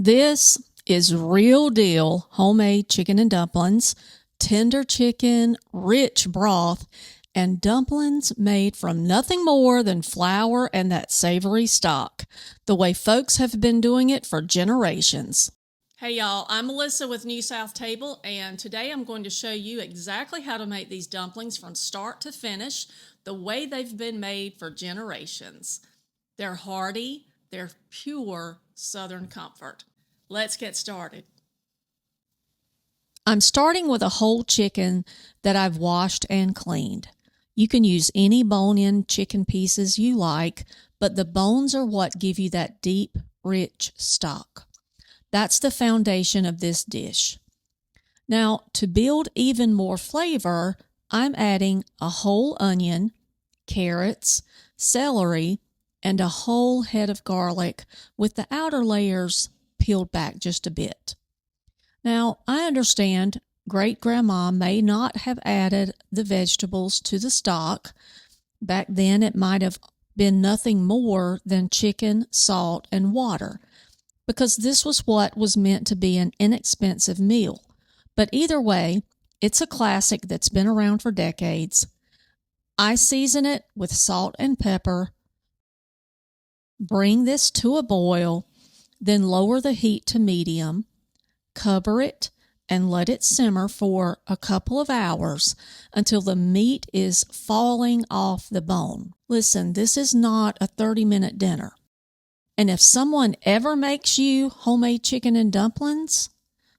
This is real deal homemade chicken and dumplings, tender chicken, rich broth, and dumplings made from nothing more than flour and that savory stock, the way folks have been doing it for generations. Hey y'all, I'm Melissa with New South Table, and today I'm going to show you exactly how to make these dumplings from start to finish, the way they've been made for generations. They're hearty, they're pure Southern comfort. Let's get started. I'm starting with a whole chicken that I've washed and cleaned. You can use any bone-in chicken pieces you like, but the bones are what give you that deep, rich stock. That's the foundation of this dish. Now, to build even more flavor, I'm adding a whole onion, carrots, celery, and a whole head of garlic with the outer layers peeled back just a bit. Now, I understand great-grandma may not have added the vegetables to the stock. Back then, it might have been nothing more than chicken, salt, and water, because this was what was meant to be an inexpensive meal. But either way, it's a classic that's been around for decades. I season it with salt and pepper, bring this to a boil, then lower the heat to medium, cover it, and let it simmer for a couple of hours until the meat is falling off the bone. Listen, this is not a 30-minute dinner. And if someone ever makes you homemade chicken and dumplings,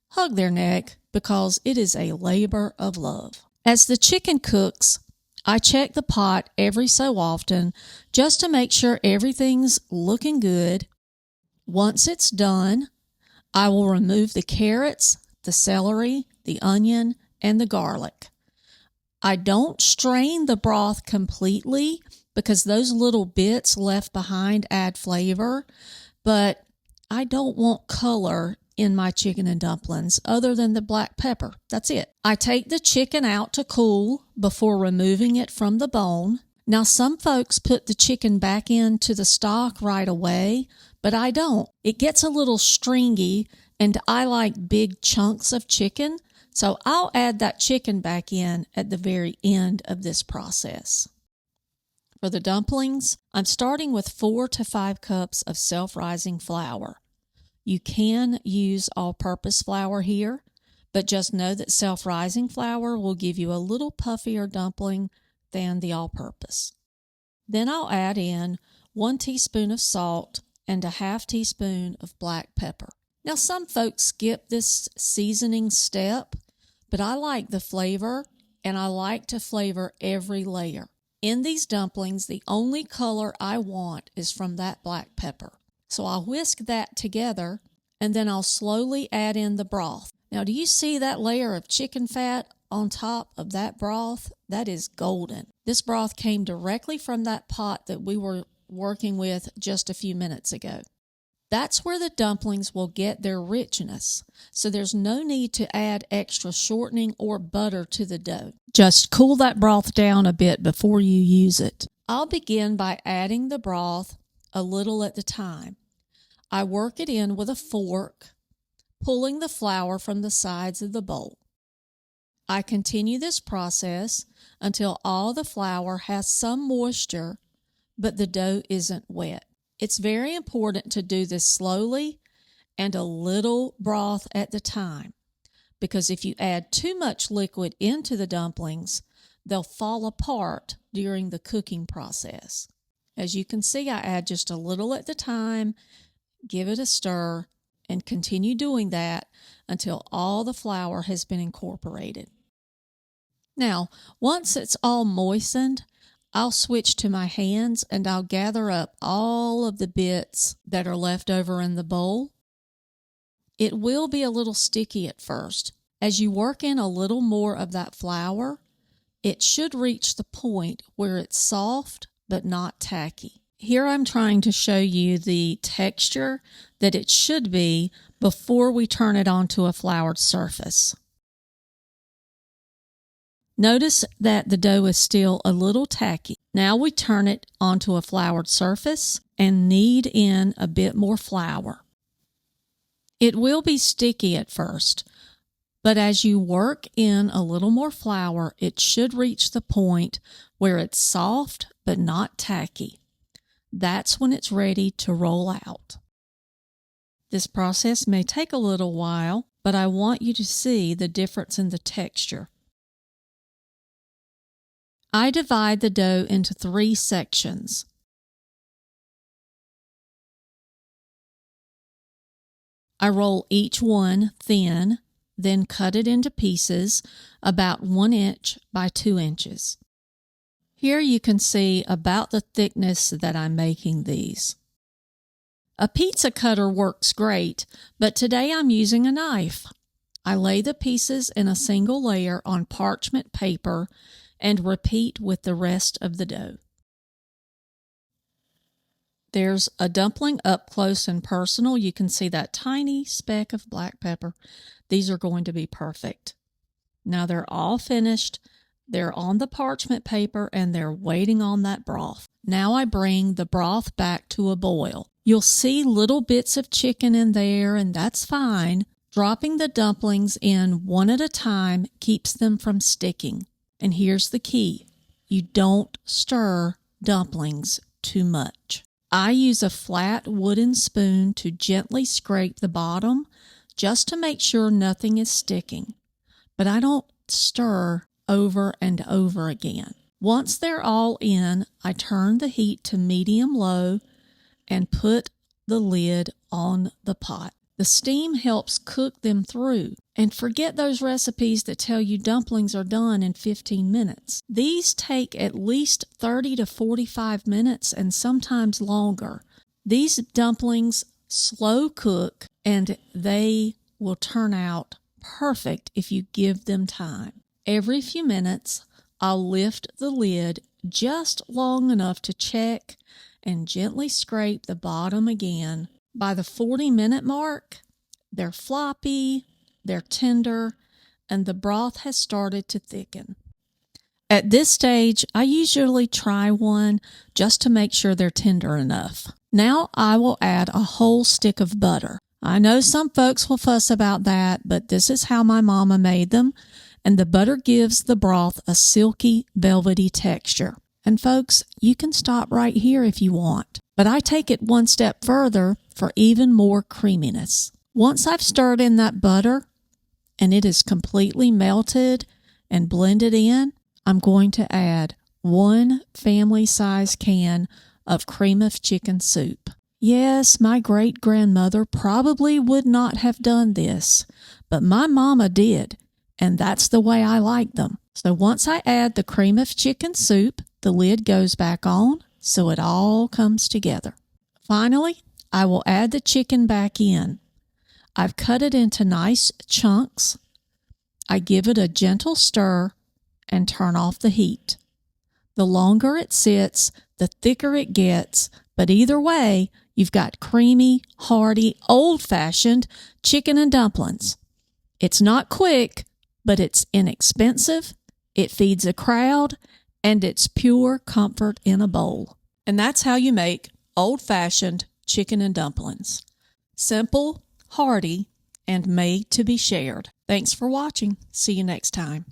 hug their neck because it is a labor of love. As the chicken cooks, I check the pot every so often just to make sure everything's looking good. Once it's done, I will remove the carrots, the celery, the onion, and the garlic. I don't strain the broth completely because those little bits left behind add flavor, but I don't want color in my chicken and dumplings other than the black pepper. That's it. I take the chicken out to cool before removing it from the bone. Now, some folks put the chicken back into the stock right away, but I don't. It gets a little stringy, and I like big chunks of chicken, so I'll add that chicken back in at the very end of this process. For the dumplings, I'm starting with 4 to 5 cups of self-rising flour. You can use all-purpose flour here, but just know that self-rising flour will give you a little puffier dumpling than the all-purpose. Then I'll add in 1 teaspoon of salt and a half teaspoon of black pepper. Now, some folks skip this seasoning step, but I like the flavor, and I like to flavor every layer. In these dumplings, the only color I want is from that black pepper. So I'll whisk that together, and then I'll slowly add in the broth. Now, do you see that layer of chicken fat on top of that broth? That is golden. This broth came directly from that pot that we were working with just a few minutes ago. That's where the dumplings will get their richness, so there's no need to add extra shortening or butter to the dough. Just cool that broth down a bit before you use it. I'll begin by adding the broth a little at a time. I work it in with a fork, pulling the flour from the sides of the bowl. I continue this process until all the flour has some moisture, but the dough isn't wet. It's very important to do this slowly and a little broth at the time, because if you add too much liquid into the dumplings, they'll fall apart during the cooking process. As you can see, I add just a little at the time, give it a stir, and continue doing that until all the flour has been incorporated. Now, once it's all moistened, I'll switch to my hands and I'll gather up all of the bits that are left over in the bowl. It will be a little sticky at first. As you work in a little more of that flour, it should reach the point where it's soft but not tacky. Here I'm trying to show you the texture that it should be before we turn it onto a floured surface. Notice that the dough is still a little tacky. Now we turn it onto a floured surface and knead in a bit more flour. It will be sticky at first, but as you work in a little more flour, it should reach the point where it's soft but not tacky. That's when it's ready to roll out. This process may take a little while, but I want you to see the difference in the texture. I divide the dough into 3 sections. I roll each one thin, then cut it into pieces about 1 inch by 2 inches. Here you can see about the thickness that I'm making these. A pizza cutter works great, but today I'm using a knife. I lay the pieces in a single layer on parchment paper and repeat with the rest of the dough. There's a dumpling up close and personal. You can see that tiny speck of black pepper. These are going to be perfect. Now they're all finished. They're on the parchment paper and they're waiting on that broth. Now I bring the broth back to a boil. You'll see little bits of chicken in there, and that's fine. Dropping the dumplings in one at a time keeps them from sticking. And here's the key. You don't stir dumplings too much. I use a flat wooden spoon to gently scrape the bottom just to make sure nothing is sticking. But I don't stir over and over again. Once they're all in, I turn the heat to medium-low and put the lid on the pot. The steam helps cook them through. And forget those recipes that tell you dumplings are done in 15 minutes. These take at least 30 to 45 minutes and sometimes longer. These dumplings slow cook and they will turn out perfect if you give them time. Every few minutes, I'll lift the lid just long enough to check and gently scrape the bottom again. By the 40-minute mark, they're floppy, they're tender, and the broth has started to thicken. At this stage, I usually try one just to make sure they're tender enough. Now I will add a whole stick of butter. I know some folks will fuss about that, but this is how my mama made them, and the butter gives the broth a silky, velvety texture. And folks, you can stop right here if you want, but I take it one step further for even more creaminess. Once I've stirred in that butter and it is completely melted and blended in, I'm going to add 1 family-size can of cream of chicken soup. Yes, my great-grandmother probably would not have done this, but my mama did, and that's the way I like them. So once I add the cream of chicken soup, the lid goes back on so it all comes together. Finally, I will add the chicken back in. I've cut it into nice chunks. I give it a gentle stir and turn off the heat. The longer it sits, the thicker it gets, but either way, you've got creamy, hearty, old-fashioned chicken and dumplings. It's not quick, but it's inexpensive, it feeds a crowd, and it's pure comfort in a bowl. And that's how you make old-fashioned chicken and dumplings. Simple, hearty, and made to be shared. Thanks for watching. See you next time.